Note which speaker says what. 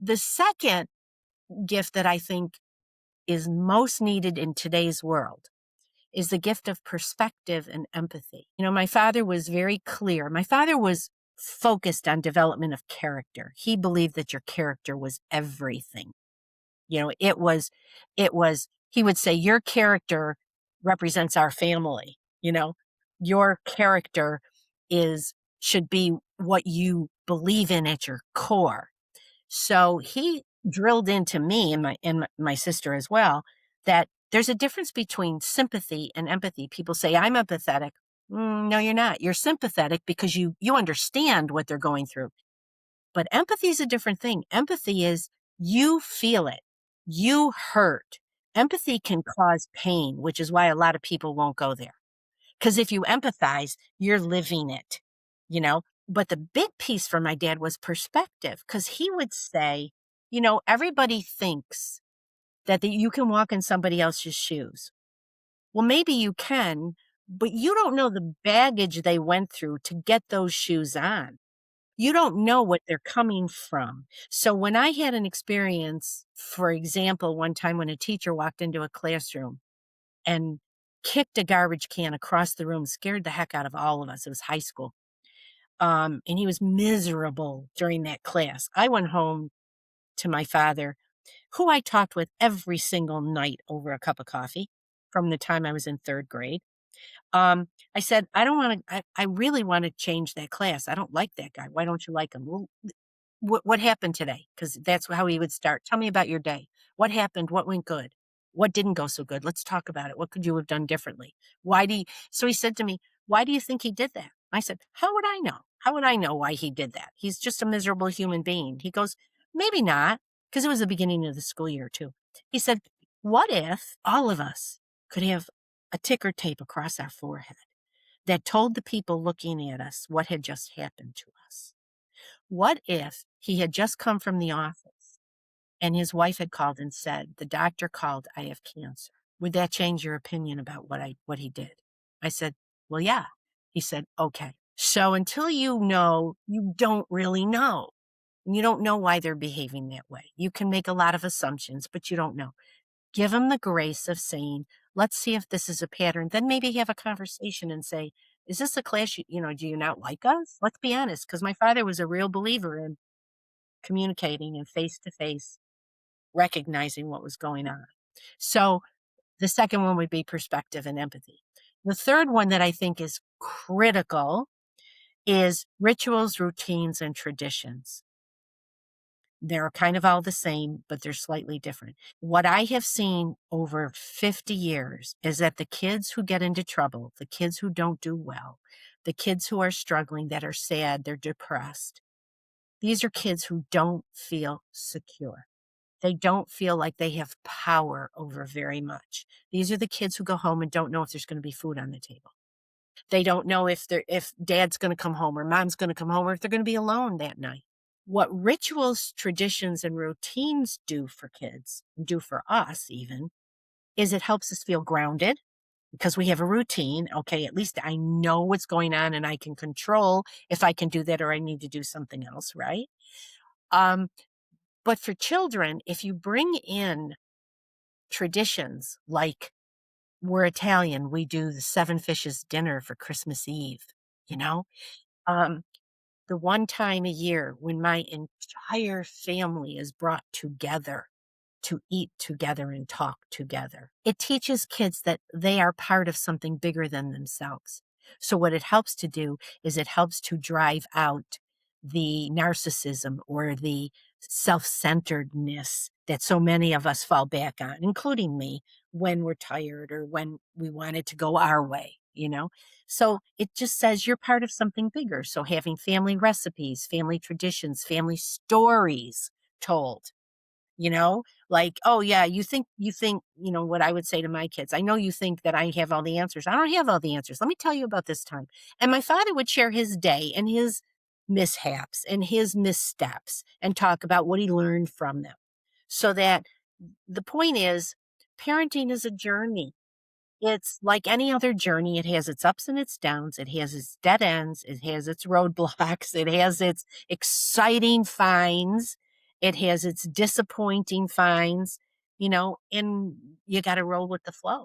Speaker 1: The second gift that I think is most needed in today's world is the gift of perspective and empathy. My father was very clear. My father was focused on development of character. He believed that your character was everything. He would say, your character represents our family. Your character should be what you believe in at your core. So he drilled into me and my sister as well that there's a difference between sympathy and empathy. People say, I'm empathetic. No, you're not. You're sympathetic because you understand what they're going through. But empathy is a different thing. Empathy is you feel it. You hurt. Empathy can cause pain, which is why a lot of people won't go there. Because if you empathize, you're living it, you know? But the big piece for my dad was perspective, because he would say, everybody thinks that you can walk in somebody else's shoes. Well, maybe you can, but you don't know the baggage they went through to get those shoes on. You don't know what they're coming from. So when I had an experience, for example, one time when a teacher walked into a classroom and kicked a garbage can across the room, scared the heck out of all of us. It was high school. And he was miserable during that class. I went home to my father, who I talked with every single night over a cup of coffee from the time I was in third grade. I said, I really want to change that class. I don't like that guy. Why don't you like him? Well, what happened today? Because that's how he would start. Tell me about your day. What happened? What went good? What didn't go so good? Let's talk about it. What could you have done differently? So he said to me, why do you think he did that? I said, how would I know? How would I know why he did that? He's just a miserable human being. He goes, maybe not, because it was the beginning of the school year too. He said, what if all of us could have a ticker tape across our forehead that told the people looking at us what had just happened to us? What if he had just come from the office and his wife had called and said, the doctor called, I have cancer. Would that change your opinion about what he did? I said, well, yeah. He said, okay. So until you know, you don't really know. You don't know why they're behaving that way. You can make a lot of assumptions, but you don't know. Give them the grace of saying, let's see if this is a pattern. Then maybe have a conversation and say, is this a class, do you not like us? Let's be honest, because my father was a real believer in communicating and face to face, recognizing what was going on. So the second one would be perspective and empathy. The third one that I think is critical is rituals, routines, and traditions. They're kind of all the same, but they're slightly different. What I have seen over 50 years is that the kids who get into trouble, the kids who don't do well, the kids who are struggling, that are sad, they're depressed, these are kids who don't feel secure. They don't feel like they have power over very much. These are the kids who go home and don't know if there's going to be food on the table. They don't know if dad's going to come home or mom's going to come home or if they're going to be alone that night. What rituals, traditions, and routines do for kids, do for us even, is it helps us feel grounded because we have a routine. Okay, at least I know what's going on and I can control if I can do that or I need to do something else, right? But for children, if you bring in traditions like we're Italian, we do the 7 fishes dinner for Christmas Eve, you know? Um, the one time a year when my entire family is brought together to eat together and talk together. It teaches kids that they are part of something bigger than themselves. So what it helps to do is it helps to drive out the narcissism or the self-centeredness that so many of us fall back on, including me, when we're tired or when we want it to go our way. So it just says you're part of something bigger. So having family recipes, family traditions, family stories told, like, oh yeah, what I would say to my kids, I know you think that I have all the answers. I don't have all the answers. Let me tell you about this time. And my father would share his day and his mishaps and his missteps and talk about what he learned from them. So that the point is, parenting is a journey. It's like any other journey. It has its ups and its downs. It has its dead ends. It has its roadblocks. It has its exciting finds. It has its disappointing finds, and you gotta roll with the flow.